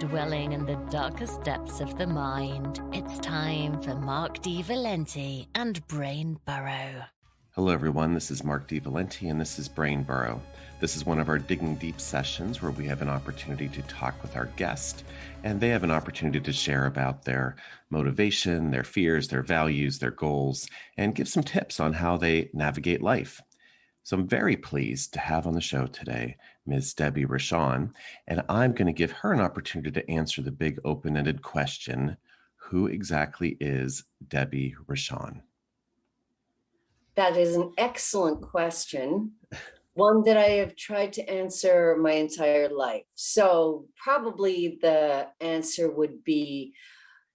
dwelling in the darkest depths of the mind. It's time for Mark D. Valenti and Brain Burrow. Hello everyone, this is Mark D. Valenti and this is Brain Burrow. This is one of our Digging Deep sessions where we have an opportunity to talk with our guest, and they have an opportunity to share about their motivation, their fears, their values, their goals, and give some tips on how they navigate life. So I'm very pleased to have on the show today Ms. Debbie Rochon, and I'm going to give her an opportunity to answer the big open-ended question, who exactly is Debbie Rochon? That is an excellent question, one that I have tried to answer my entire life. So probably the answer would be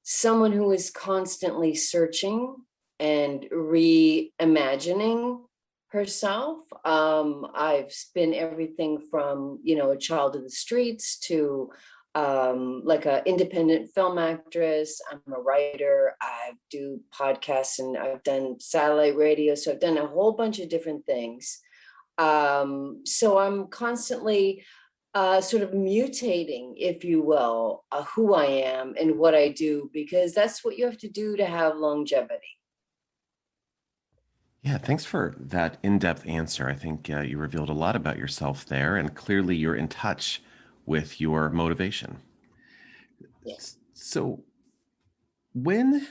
someone who is constantly searching and reimagining herself. I've been everything from, a child of the streets to like an independent film actress. I'm a writer. I do podcasts and I've done satellite radio. So I've done a whole bunch of different things. So I'm constantly sort of mutating, if you will, who I am and what I do, because that's what you have to do to have longevity. Yeah, thanks for that in-depth answer. I think you revealed a lot about yourself there, and clearly you're in touch with your motivation. Yes. So when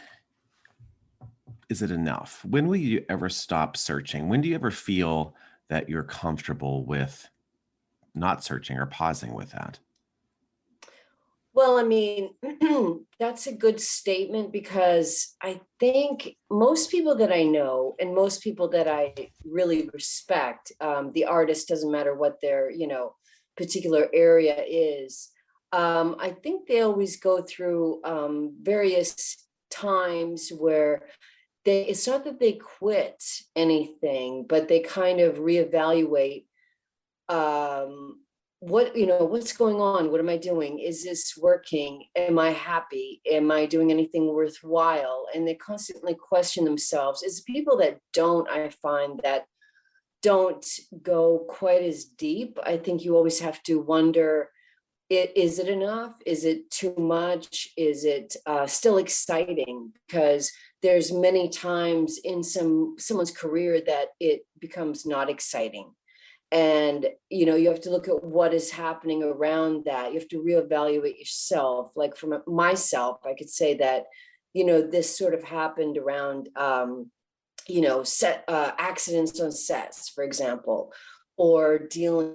is it enough? When will you ever stop searching? When do you ever feel that you're comfortable with not searching or pausing with that? Well, I mean, that's a good statement, because I think most people that I know and most people that I really respect, the artist, doesn't matter what their, particular area is. I think they always go through various times where it's not that they quit anything, but they kind of reevaluate what's going on? What am I doing? Is this working? Am I happy? Am I doing anything worthwhile? And they constantly question themselves. It's people that I find that don't go quite as deep. I think you always have to wonder, is it enough? Is it too much? Is it still exciting? Because there's many times in someone's career that it becomes not exciting. And, you have to look at what is happening around that. You have to reevaluate yourself. Like for myself, I could say that, this sort of happened around, set accidents on sets, for example, or dealing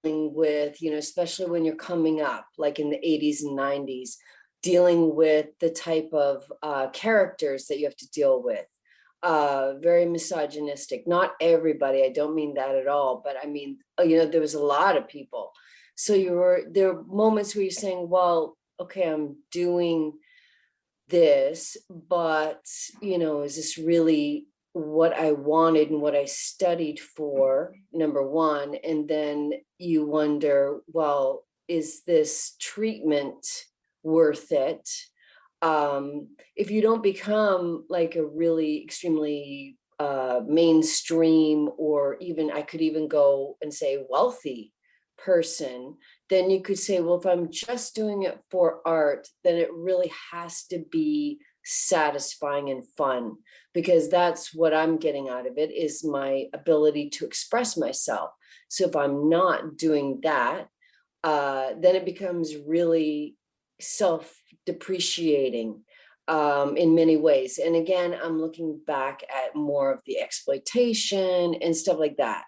with, especially when you're coming up, like in the 80s and 90s, dealing with the type of characters that you have to deal with. Very misogynistic. Not everybody, I don't mean that at all, but I mean, there was a lot of people. So there are moments where you're saying, well, okay, I'm doing this, but, is this really what I wanted and what I studied for, number one? And then you wonder, well, is this treatment worth it? If you don't become like a really extremely mainstream, or even I could even go and say wealthy person, then you could say, well, if I'm just doing it for art, then it really has to be satisfying and fun, because that's what I'm getting out of it, is my ability to express myself. So if I'm not doing that, then it becomes really self-depreciating in many ways. And again, I'm looking back at more of the exploitation and stuff like that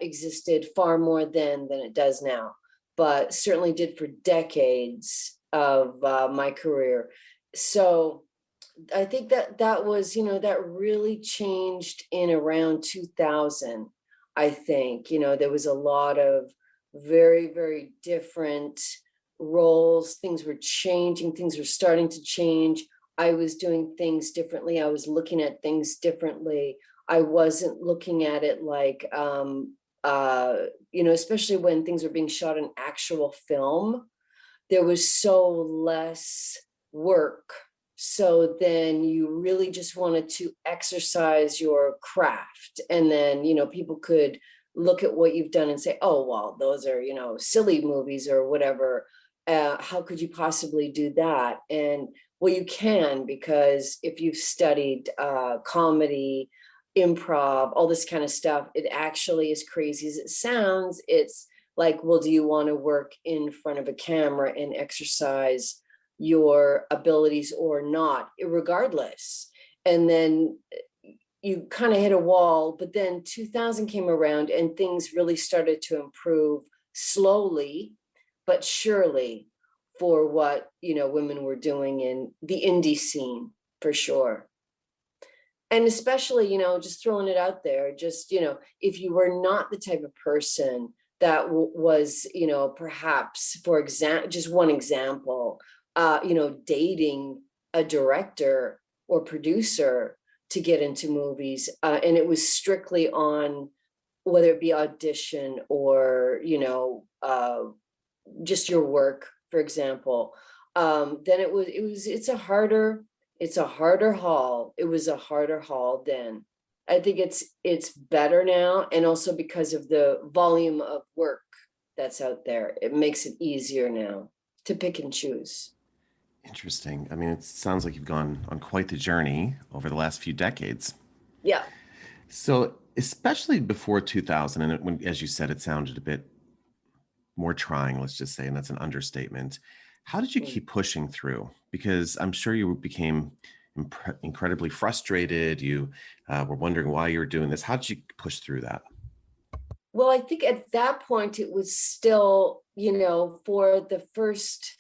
existed far more then than it does now, but certainly did for decades of my career. So I think that was, that really changed in around 2000. I think, there was a lot of very, very different roles. Things were changing. Things were starting to change. I was doing things differently. I was looking at things differently. I wasn't looking at it like, especially when things were being shot in actual film, there was so less work. So then you really just wanted to exercise your craft. And then, people could look at what you've done and say, oh, well, those are, silly movies or whatever. How could you possibly do that? And well, you can, because if you've studied comedy, improv, all this kind of stuff, it actually, as crazy as it sounds, it's like, well, do you want to work in front of a camera and exercise your abilities or not, regardless? And then you kind of hit a wall, but then 2000 came around and things really started to improve slowly but surely for what, women were doing in the indie scene, for sure. And especially, just throwing it out there, just, if you were not the type of person that was, perhaps, for example, just one example, dating a director or producer to get into movies, and it was strictly on whether it be audition or just your work, for example, then it's a harder haul. It was a harder haul then. I think it's better now, and also because of the volume of work that's out there, it makes it easier now to pick and choose. Interesting. I mean, it sounds like you've gone on quite the journey over the last few decades. Yeah. So, especially before 2000, and when, as you said, it sounded a bit more trying, let's just say, and that's an understatement. How did you keep pushing through? Because I'm sure you became incredibly frustrated. You were wondering why you were doing this. How did you push through that? Well, I think at that point it was still, for the first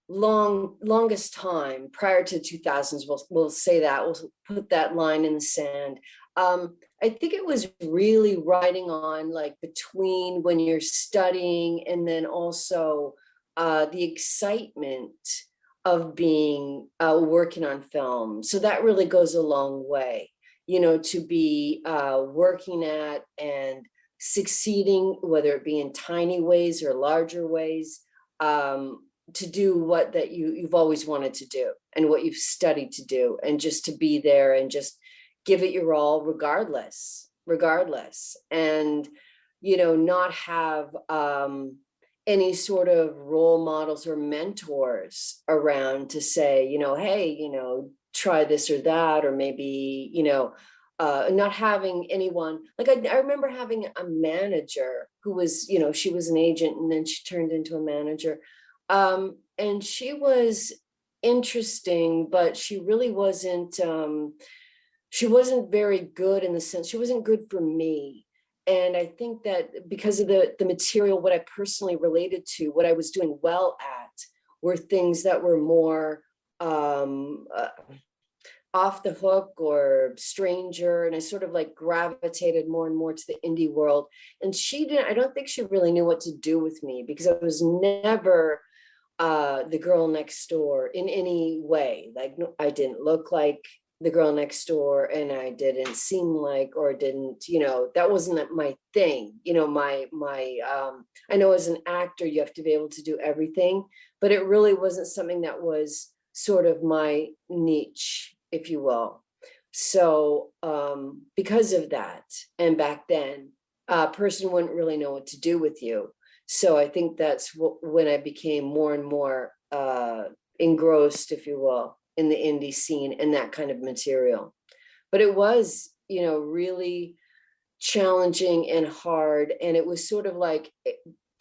longest time prior to 2000s, we'll say that, we'll put that line in the sand. I think it was really riding on, like, between when you're studying and then also the excitement of being working on film. So that really goes a long way, to be working at and succeeding, whether it be in tiny ways or larger ways, to do what that you've always wanted to do and what you've studied to do, and just to be there and just give it your all, regardless, and not have any sort of role models or mentors around to say, hey, try this or that, or maybe, not having anyone, like, I remember having a manager who was, she was an agent and then she turned into a manager. And she was interesting, but she really wasn't, she wasn't very good, in the sense, she wasn't good for me. And I think that because of the material, what I personally related to, what I was doing well at, were things that were more off the hook or stranger. And I sort of like gravitated more and more to the indie world. And I don't think she really knew what to do with me, because I was never the girl next door in any way. Like, I didn't look like the girl next door, and I didn't seem like, or didn't, that wasn't my thing. I know as an actor, you have to be able to do everything, but it really wasn't something that was sort of my niche, if you will. So because of that, and back then, a person wouldn't really know what to do with you. So I think that's when I became more and more engrossed, if you will, in the indie scene and that kind of material. But it was, really challenging and hard. And it was sort of like,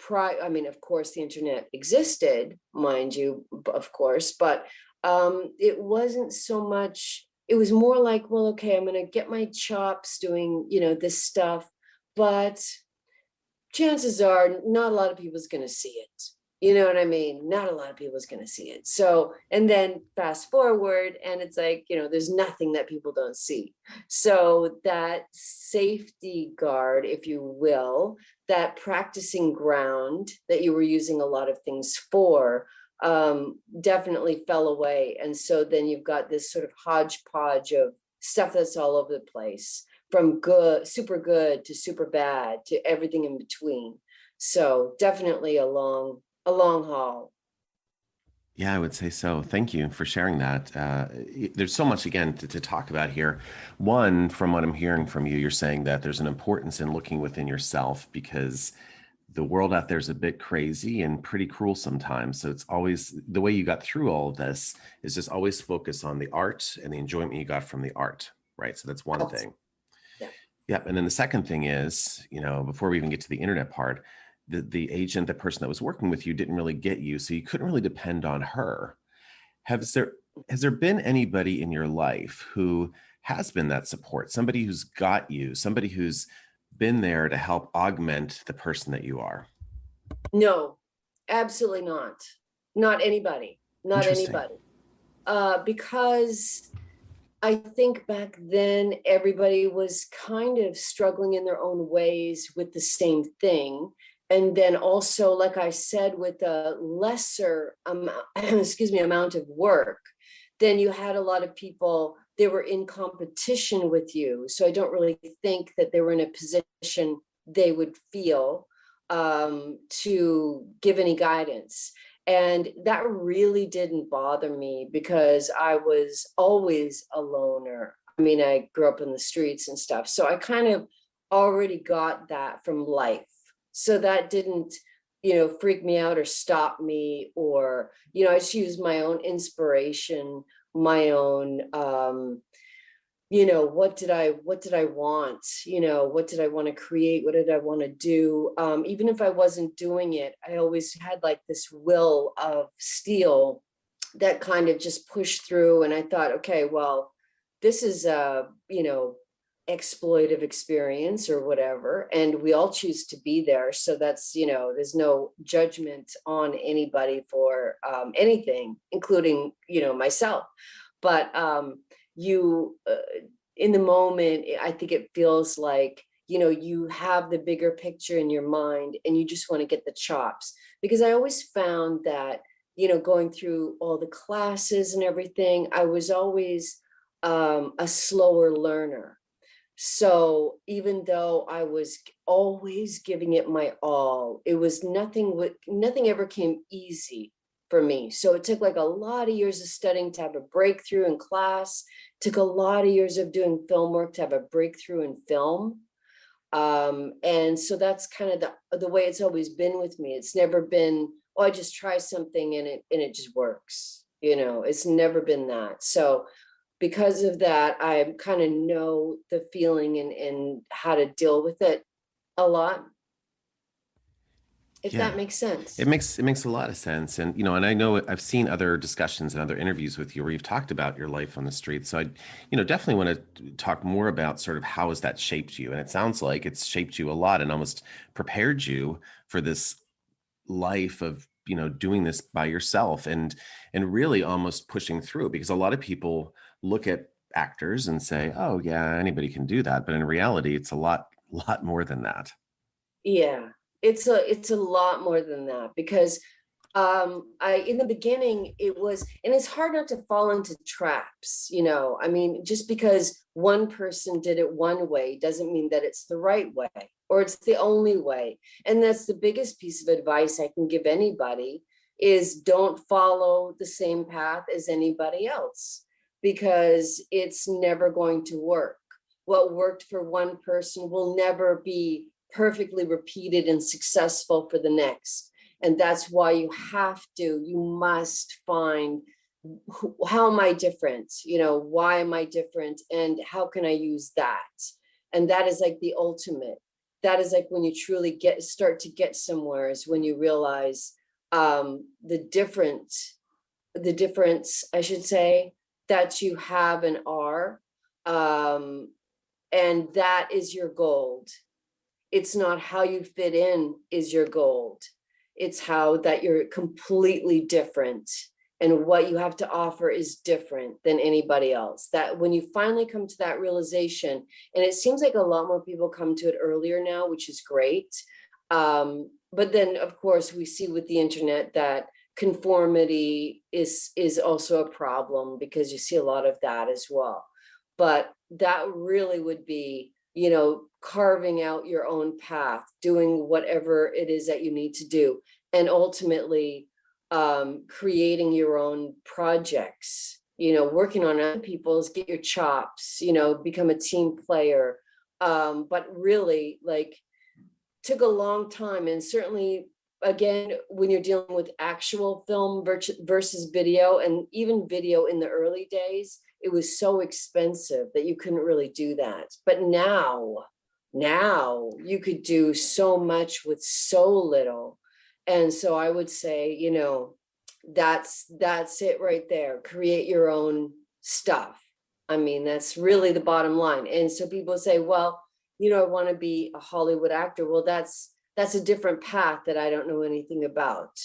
I mean, of course, the internet existed, mind you, of course, but it wasn't so much, it was more like, well, okay, I'm going to get my chops doing, this stuff, but chances are not a lot of people's going to see it. You know what I mean? Not a lot of people's going to see it. So, and then fast forward, and it's like, there's nothing that people don't see. So that safety guard, if you will, that practicing ground that you were using a lot of things for, definitely fell away. And so then you've got this sort of hodgepodge of stuff that's all over the place, from super good to super bad to everything in between. So definitely a long haul. Yeah, I would say so. Thank you for sharing that. There's so much, again, to talk about here. One, from what I'm hearing from you, you're saying that there's an importance in looking within yourself, because the world out there is a bit crazy and pretty cruel sometimes. So it's always the way you got through all of this is just always focus on the art and the enjoyment you got from the art, right? So that's one thing. Yeah. Yep. And then the second thing is, before we even get to the internet part, the agent, the person that was working with you didn't really get you. So you couldn't really depend on her. Has there been anybody in your life who has been that support, somebody who's got you, somebody who's been there to help augment the person that you are? No, absolutely not. Not anybody. Not Interesting. anybody. Because I think back then everybody was kind of struggling in their own ways with the same thing. And then also, like I said, with a lesser amount of work, then you had a lot of people, they were in competition with you. So I don't really think that they were in a position they would feel to give any guidance. And that really didn't bother me because I was always a loner. I mean, I grew up in the streets and stuff. So I kind of already got that from life. So that didn't, freak me out or stop me, or, I just used my own inspiration, my own, what did I want? What did I want to create? What did I want to do? Even if I wasn't doing it, I always had like this will of steel that kind of just pushed through. And I thought, okay, well, this is a, exploitive experience or whatever. And we all choose to be there. So that's, there's no judgment on anybody for anything, including, myself. But in the moment, I think it feels like, you have the bigger picture in your mind and you just want to get the chops. Because I always found that, going through all the classes and everything, I was always a slower learner. So even though I was always giving it my all, it was nothing ever came easy for me. So it took like a lot of years of studying to have a breakthrough in class. It took a lot of years of doing film work to have a breakthrough in film. And so that's kind of the way it's always been with me. It's never been, oh, I just try something and it just works. It's never been that. So because of that, I kind of know the feeling and how to deal with it a lot. If that makes sense. It makes a lot of sense. And, and I know I've seen other discussions and other interviews with you where you've talked about your life on the street. So I, definitely want to talk more about sort of how has that shaped you? And it sounds like it's shaped you a lot and almost prepared you for this life of, doing this by yourself and really almost pushing through, because a lot of people look at actors and say, oh yeah, anybody can do that. But in reality, it's a lot more than that. Yeah, it's a lot more than that, because I in the beginning it was, and it's hard not to fall into traps, I mean, just because one person did it one way doesn't mean that it's the right way or it's the only way. And that's the biggest piece of advice I can give anybody, is don't follow the same path as anybody else, because it's never going to work. What worked for one person will never be perfectly repeated and successful for the next. And that's why you must find, how am I different? Why am I different? And how can I use that? And that is like the ultimate. That is like when you truly start to get somewhere, is when you realize the difference, I should say, that you have and are. And that is your gold. It's not how you fit in is your gold. It's how that you're completely different and what you have to offer is different than anybody else. That when you finally come to that realization, and it seems like a lot more people come to it earlier now, which is great. But then of course we see with the internet that conformity is also a problem, because you see a lot of that as well. But that really would be, carving out your own path, doing whatever it is that you need to do, and ultimately creating your own projects, working on other people's, get your chops, become a team player. But really, like, took a long time. And certainly, again, when you're dealing with actual film versus video, and even video in the early days, it was so expensive that you couldn't really do that. But now you could do so much with so little. And so I would say, that's it right there. Create your own stuff. I mean, that's really the bottom line. And so people say, well, I want to be a Hollywood actor. Well, that's a different path that I don't know anything about.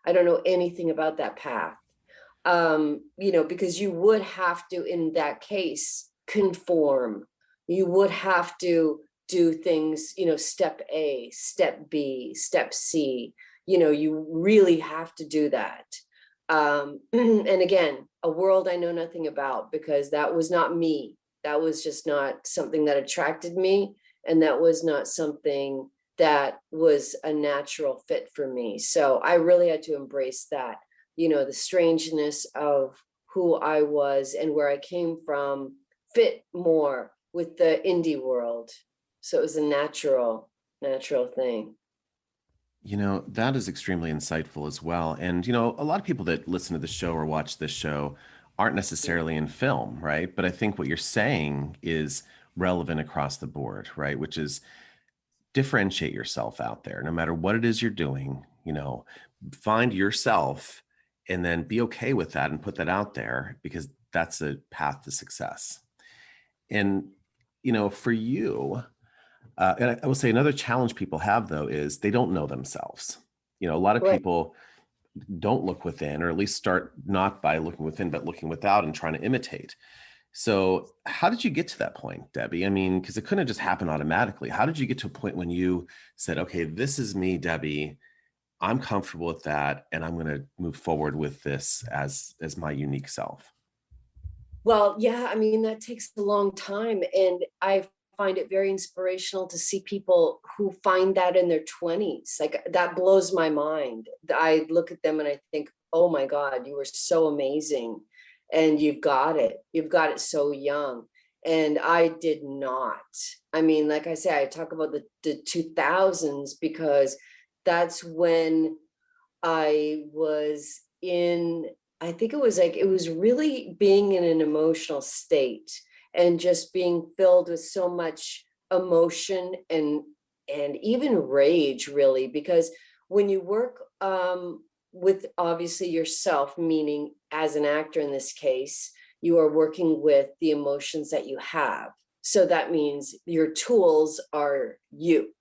I don't know anything about that path. Because you would have to, in that case, conform. You would have to do things, step A, step B, step C. You really have to do that. And again, a world I know nothing about, because that was not me. That was just not something that attracted me. And that was not something that was a natural fit for me. So I really had to embrace that, the strangeness of who I was and where I came from fit more with the indie world. So it was a natural thing. That is extremely insightful as well. And, a lot of people that listen to the show or watch this show aren't necessarily in film, right? But I think what you're saying is relevant across the board, right? Which is differentiate yourself out there, no matter what it is you're doing, find yourself and then be okay with that and put that out there, because that's a path to success. And, for you, and I will say another challenge people have, though, is they don't know themselves. A lot of Right. people don't look within, or at least start not by looking within, but looking without and trying to imitate. So how did you get to that point, Debbie? I mean, because it couldn't just happen automatically. How did you get to a point when you said, okay, this is me, Debbie, I'm comfortable with that, and I'm going to move forward with this as my unique self? Well, yeah, I mean, that takes a long time. And I find it very inspirational to see people who find that in their 20s. Like, that blows my mind. I look at them and I think, oh my God, you were so amazing. And you've got it. You've got it so young. And I did not. I mean, like I say, I talk about the 2000s because that's when I was in, I think it was really being in an emotional state and just being filled with so much emotion and even rage, really, because when you work with obviously yourself, meaning as an actor in this case, you are working with the emotions that you have. So that means your tools are you.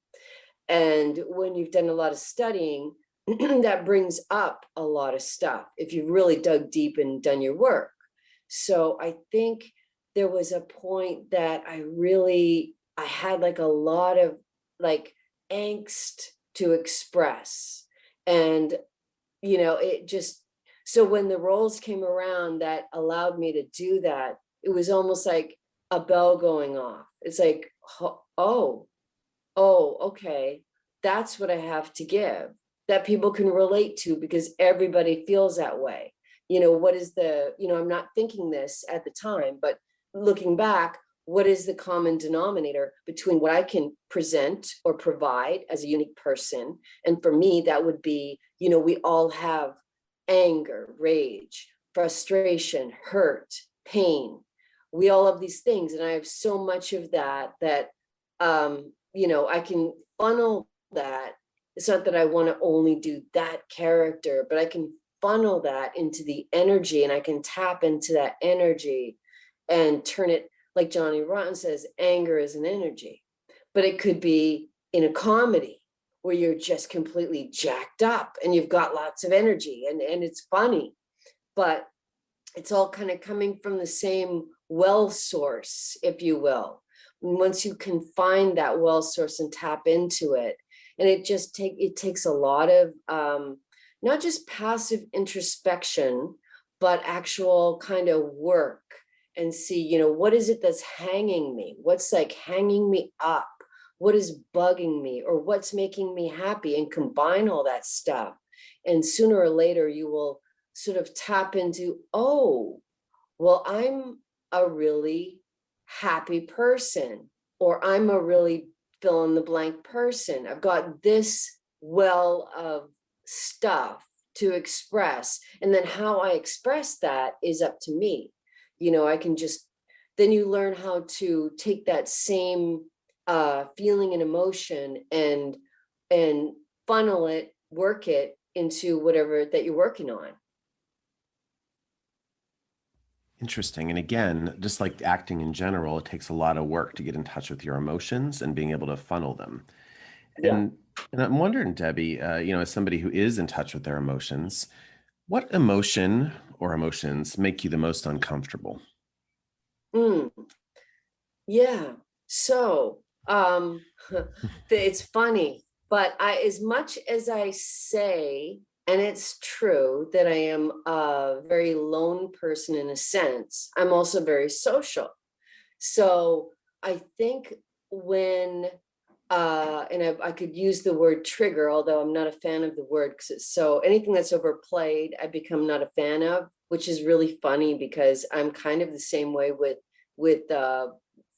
And when you've done a lot of studying, that brings up a lot of stuff if you've really dug deep and done your work. So I think there was a point that I had like a lot of like angst to express. And, it just, so when the roles came around that allowed me to do that, it was almost like a bell going off. It's like, oh, okay, that's what I have to give, that people can relate to, because everybody feels that way. What is I'm not thinking this at the time, but looking back, what is the common denominator between what I can present or provide as a unique person? And for me, that would be, we all have anger, rage, frustration, hurt, pain. We all have these things. And I have so much of that I can funnel that. It's not that I want to only do that character, but I can funnel that into the energy, and I can tap into that energy and turn it, like Johnny Rotten says, anger is an energy. But it could be in a comedy where you're just completely jacked up and you've got lots of energy and it's funny, but it's all kind of coming from the same well source, if you will. Once you can find that well source and tap into it, and it takes a lot of not just passive introspection, but actual kind of work, and see, what is it that's hanging me? What's like hanging me up? What is bugging me, or what's making me happy? And combine all that stuff. And sooner or later, you will sort of tap into, oh, well, I'm a really happy person, or I'm a really fill in the blank person. I've got this well of stuff to express. And then how I express that is up to me. I can just, then you learn how to take that same feeling and emotion and funnel it, work it into whatever that you're working on. Interesting. And again, just like acting in general, it takes a lot of work to get in touch with your emotions and being able to funnel them. Yeah. And I'm wondering, Debbie, as somebody who is in touch with their emotions, what emotion or emotions make you the most uncomfortable? Yeah. So it's funny, but as much as I say, and it's true that I am a very lone person in a sense, I'm also very social. So I think when and I could use the word trigger, although I'm not a fan of the word because it's so anything that's overplayed, I become not a fan of, which is really funny because I'm kind of the same way with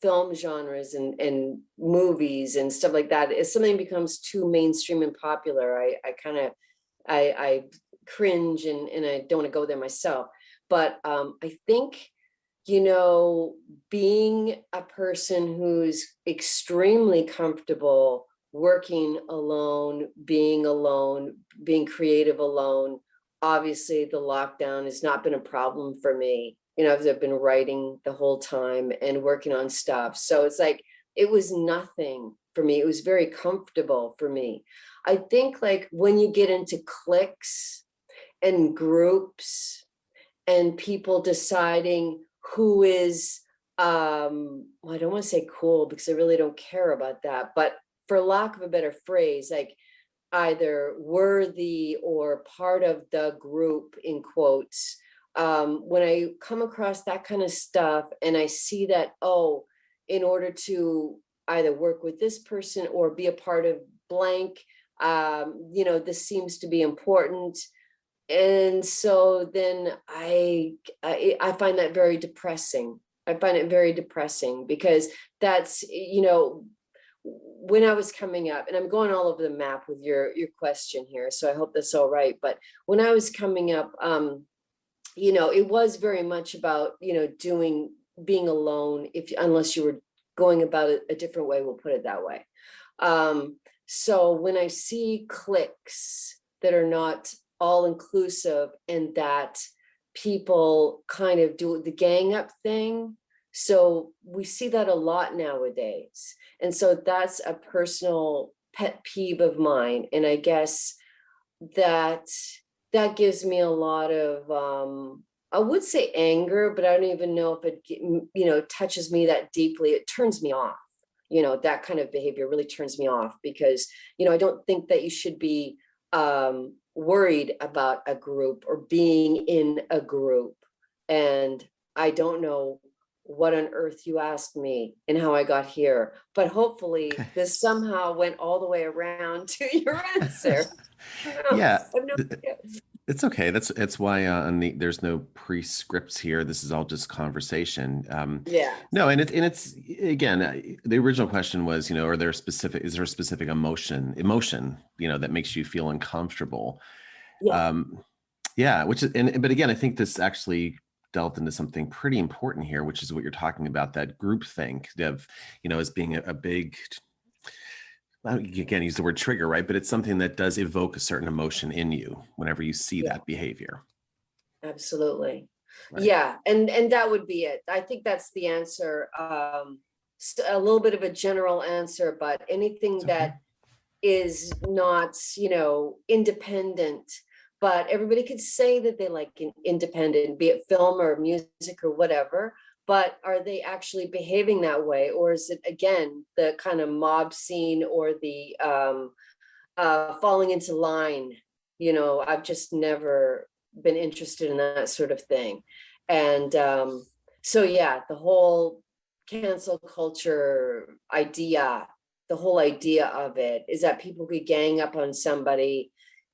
film genres and movies and stuff like that. If something becomes too mainstream and popular, I kind of I cringe and I don't want to go there myself. But I think being a person who's extremely comfortable working alone, being creative alone, obviously the lockdown has not been a problem for me. I've been writing the whole time and working on stuff. So it's like, it was nothing for me. It was very comfortable for me. I think like when you get into cliques and groups and people deciding who is well, I don't want to say cool because I really don't care about that, but for lack of a better phrase, like either worthy or part of the group in quotes, when I come across that kind of stuff and I see that, oh, in order to either work with this person or be a part of blank, this seems to be important. And so then I find that very depressing. I find it very depressing because that's, when I was coming up, and I'm going all over the map with your question here, so I hope that's all right. But when I was coming up, it was very much about, being alone, unless you were going about it a different way, we'll put it that way. So when I see cliques that are not all inclusive and that people kind of do the gang up thing. So we see that a lot nowadays. And so that's a personal pet peeve of mine. And I guess that gives me a lot of, I would say anger, but I don't even know if it, touches me that deeply. It turns me off. That kind of behavior really turns me off because, I don't think that you should be worried about a group or being in a group. And I don't know what on earth you asked me and how I got here, but hopefully this somehow went all the way around to your answer. Yeah, No it's okay. That's why there's no pre-scripts here. This is all just conversation. Yeah. No, and it's again, the original question was, is there a specific emotion, that makes you feel uncomfortable? Yeah. Yeah, but again, I think this actually delved into something pretty important here, which is what you're talking about, that groupthink of, as being a big, again, use the word trigger, right? But it's something that does evoke a certain emotion in you whenever you see that behavior. Absolutely. Right. Yeah. And that would be it. I think that's the answer. A little bit of a general answer, but anything that is not, independent, but everybody could say that they like an independent, be it film or music or whatever, but are they actually behaving that way? Or is it, again, the kind of mob scene or the falling into line? I've just never been interested in that sort of thing. And so, yeah, the whole cancel culture idea, the whole idea of it is that people could gang up on somebody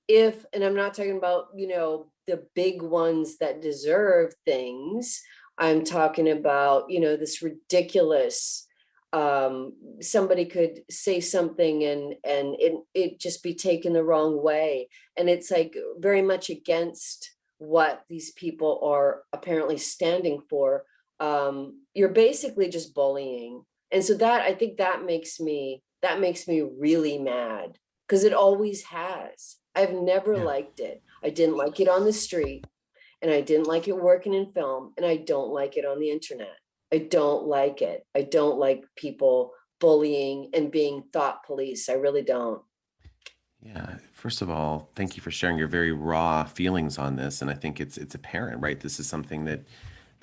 and I'm not talking about, the big ones that deserve things. I'm talking about, this ridiculous somebody could say something and it just be taken the wrong way. And it's like very much against what these people are apparently standing for. You're basically just bullying. And so that, I think that makes me really mad, because it always has. I've never liked it. I didn't like it on the street, and I didn't like it working in film, and I don't like it on the internet. I don't like it. I don't like people bullying and being thought police. I really don't. Yeah. First of all, thank you for sharing your very raw feelings on this. And I think it's apparent, right? This is something that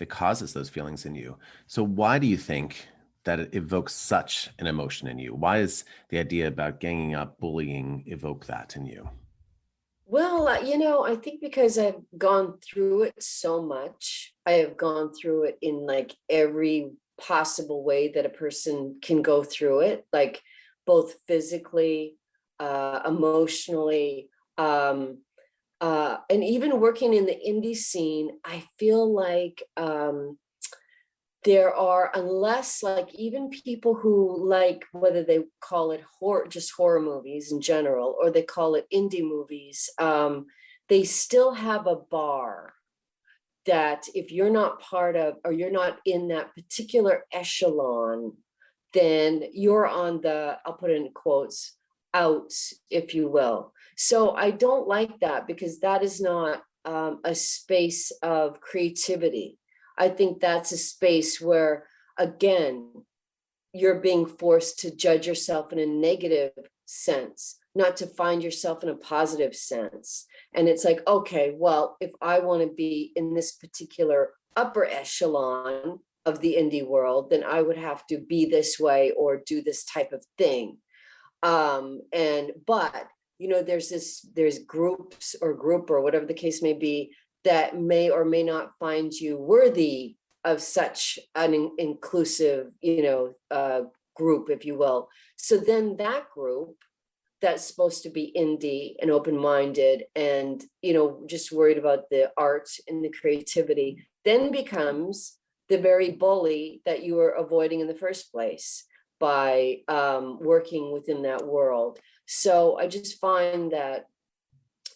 causes those feelings in you. So why do you think that it evokes such an emotion in you? Why is the idea about ganging up, bullying evoke that in you? Well, I think because I've gone through it so much. I have gone through it in like every possible way that a person can go through it, like both physically, emotionally, and even working in the indie scene. I feel like there are, unless like even people who like, whether they call it horror, just horror movies in general, or they call it indie movies, they still have a bar that if you're not part of, or you're not in that particular echelon, then you're on the, I'll put it in quotes, out, if you will. So I don't like that, because that is not a space of creativity. I think that's a space where, again, you're being forced to judge yourself in a negative sense, not to find yourself in a positive sense. And it's like, okay, well, if I want to be in this particular upper echelon of the indie world, then I would have to be this way or do this type of thing. But there's groups or group or whatever the case may be that may or may not find you worthy of such an inclusive, group, if you will. So then that group that's supposed to be indie and open-minded and, just worried about the art and the creativity, then becomes the very bully that you were avoiding in the first place by working within that world. So I just find that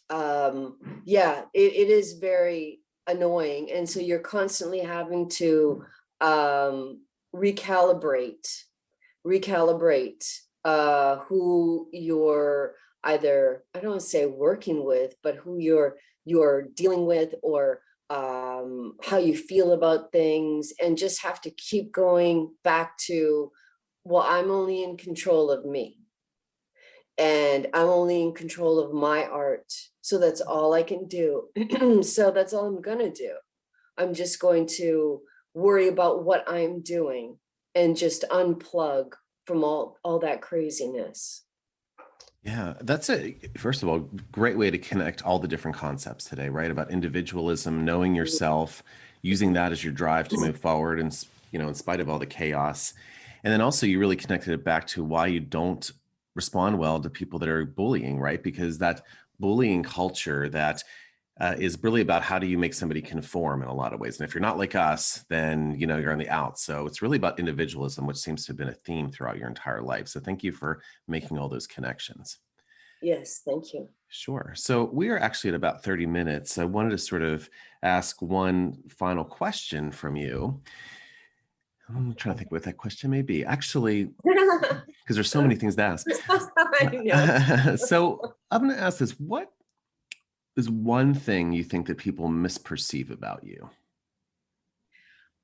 it is very annoying. And so you're constantly having to recalibrate who you're either, I don't want to say working with, but who you're dealing with, or how you feel about things, and just have to keep going back to, well, I'm only in control of me. And I'm only in control of my art. So that's all I can do. So that's all I'm going to do. I'm just going to worry about what I'm doing and just unplug from all that craziness. Yeah, that's first of all, great way to connect all the different concepts today, right? About individualism, knowing yourself, using that as your drive to move forward, and, in spite of all the chaos. And then also you really connected it back to why you don't respond well to people that are bullying, right? Because that bullying culture that is really about how do you make somebody conform in a lot of ways. And if you're not like us, then, you're on the out. So it's really about individualism, which seems to have been a theme throughout your entire life. So thank you for making all those connections. Yes, thank you. Sure. So we are actually at about 30 minutes. I wanted to sort of ask one final question from you. I'm trying to think what that question may be. Actually, because there's so many things to ask. So I'm going to ask this. What is one thing you think that people misperceive about you?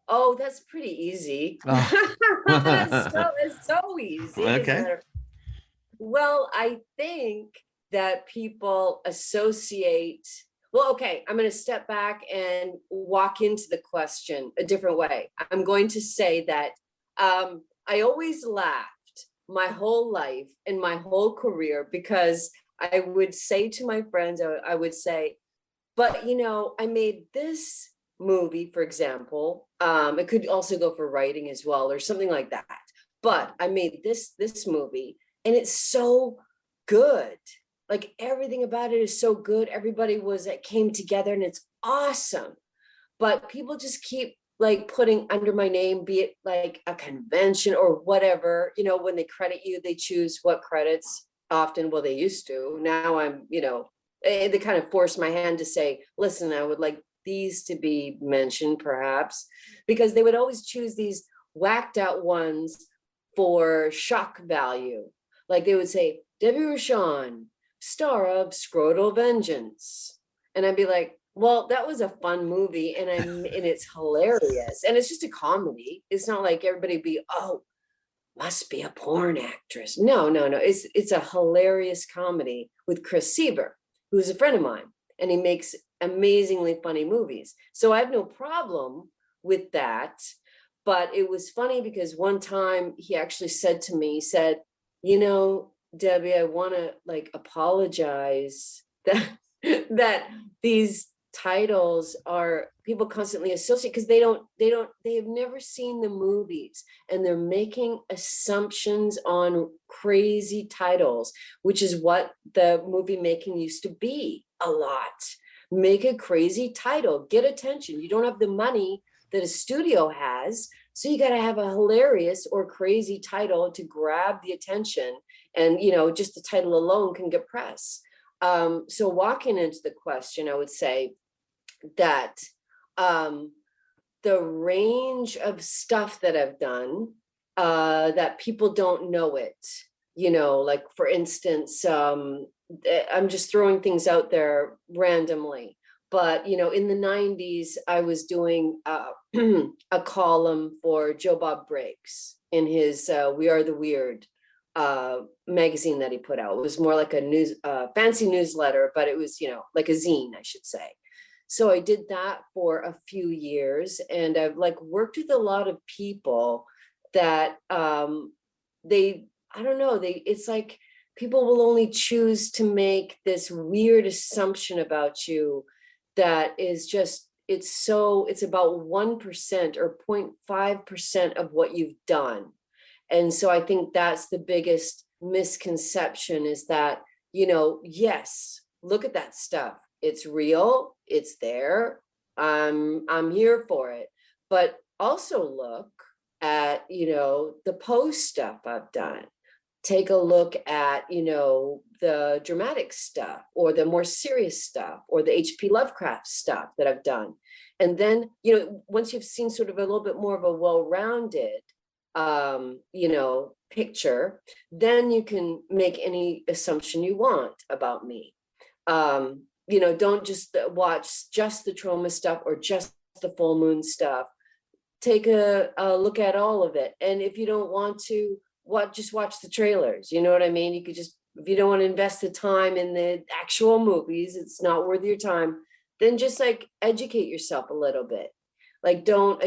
Oh, that's pretty easy. Oh. It's so easy. Okay. Well, I think that people associate, well, okay, I'm going to step back and walk into the question a different way. I'm going to say that I always laughed my whole life and my whole career, because I would say to my friends, I would say, but I made this movie, for example. It could also go for writing as well, or something like that. But I made this movie, and it's so good. Like everything about it is so good. Everybody came together, and it's awesome. But people just keep like putting under my name, be it like a convention or whatever, when they credit you, they choose what credits often. Well, they used to. Now I'm, they kind of force my hand to say, listen, I would like these to be mentioned perhaps, because they would always choose these whacked out ones for shock value. Like they would say, Debbie Rochon, star of Scrotal Vengeance. And I'd be like, well, that was a fun movie, and it's hilarious, and it's just a comedy. It's not like everybody be, oh, must be a porn actress. No. It's a hilarious comedy with Chris Seaver, who's a friend of mine, and he makes amazingly funny movies. So I have no problem with that. But it was funny because one time he actually said to me, he said, Debbie, I want to like apologize that that these titles are people constantly associate, because they have never seen the movies, and they're making assumptions on crazy titles, which is what the movie making used to be a lot. Make a crazy title, get attention. You don't have the money that a studio has, so you got to have a hilarious or crazy title to grab the attention, and just the title alone can get press. So walking into the question, I would say that the range of stuff that I've done, that people don't know it, like for instance, I'm just throwing things out there randomly, but in the 90s, I was doing a column for Joe Bob Briggs in his We Are the Weird magazine that he put out. It was more like a fancy newsletter, but it was, like a zine, I should say. So I did that for a few years, and I've like worked with a lot of people that it's like people will only choose to make this weird assumption about you that is just, it's about 1% or 0.5% of what you've done. And so I think that's the biggest misconception, is that, yes, look at that stuff. It's real, it's there. I'm here for it. But also look at, the post stuff I've done. Take a look at, the dramatic stuff, or the more serious stuff, or the H.P. Lovecraft stuff that I've done. And then, once you've seen sort of a little bit more of a well-rounded, picture, then you can make any assumption you want about me. Don't just watch just the Troma stuff or just the full moon stuff. Take a look at all of it. And if you don't want to, just watch the trailers. You know what I mean? You could just, if you don't want to invest the time in the actual movies, it's not worth your time, then just like educate yourself a little bit. Like, don't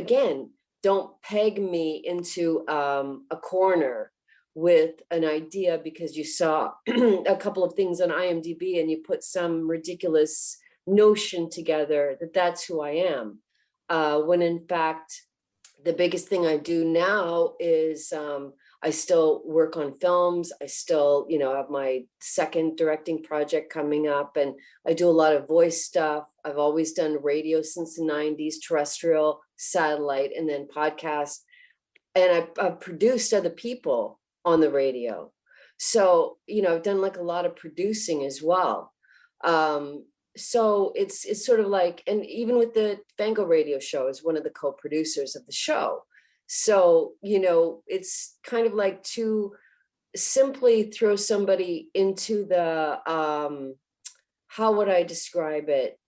peg me into a corner with an idea because you saw a couple of things on IMDb and you put some ridiculous notion together that that's who I am. When in fact, the biggest thing I do now is I still work on films. I still, have my second directing project coming up, and I do a lot of voice stuff. I've always done radio since the 90s, terrestrial, satellite, and then podcast. And I've produced other people on the radio. So, I've done like a lot of producing as well. So it's sort of like, and even with the Fango radio show, is one of the co-producers of the show. So, it's kind of like to simply throw somebody into the, how would I describe it?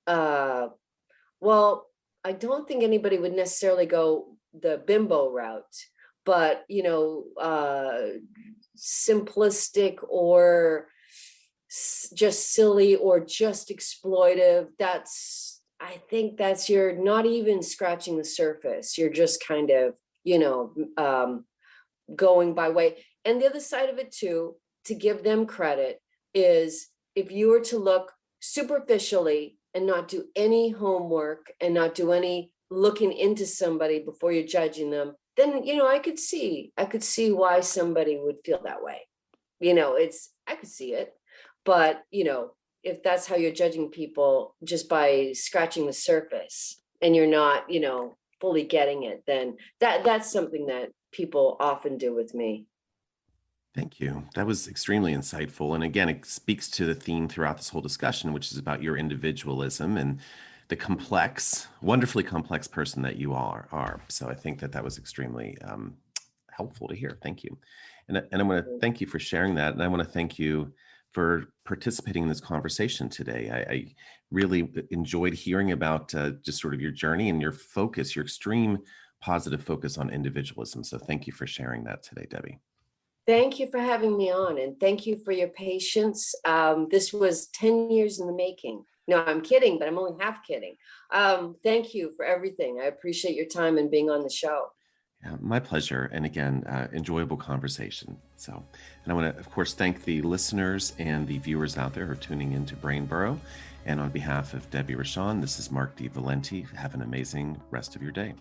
Well, I don't think anybody would necessarily go the bimbo route, but, simplistic or just silly or just exploitive. I think that's, you're not even scratching the surface. You're just kind of, going by way. And the other side of it too, to give them credit, is if you were to look superficially and not do any homework and not do any looking into somebody before you're judging them, then, I could see why somebody would feel that way. I could see it, but, if that's how you're judging people just by scratching the surface, and you're not, fully getting it, then that's something that people often do with me. Thank you. That was extremely insightful. And again, it speaks to the theme throughout this whole discussion, which is about your individualism and the complex, wonderfully complex person that you are. So I think that was extremely helpful to hear. Thank you. And I want to thank you for sharing that. And I want to thank you for participating in this conversation today. I really enjoyed hearing about just sort of your journey and your focus, your extreme positive focus on individualism. So thank you for sharing that today, Debbie. Thank you for having me on, and thank you for your patience. This was 10 years in the making. No, I'm kidding, but I'm only half kidding. Thank you for everything. I appreciate your time and being on the show. Yeah, my pleasure. And again, enjoyable conversation. So, and I want to, of course, thank the listeners and the viewers out there who are tuning into Brain Burrow. And on behalf of Debbie Rochon, this is Mark D. Valenti. Have an amazing rest of your day.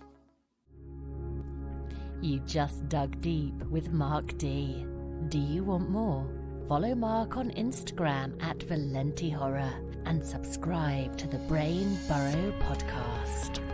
You just dug deep with Mark D. Do you want more? Follow Mark on Instagram at Valenti Horror and subscribe to the Brain Burrow podcast.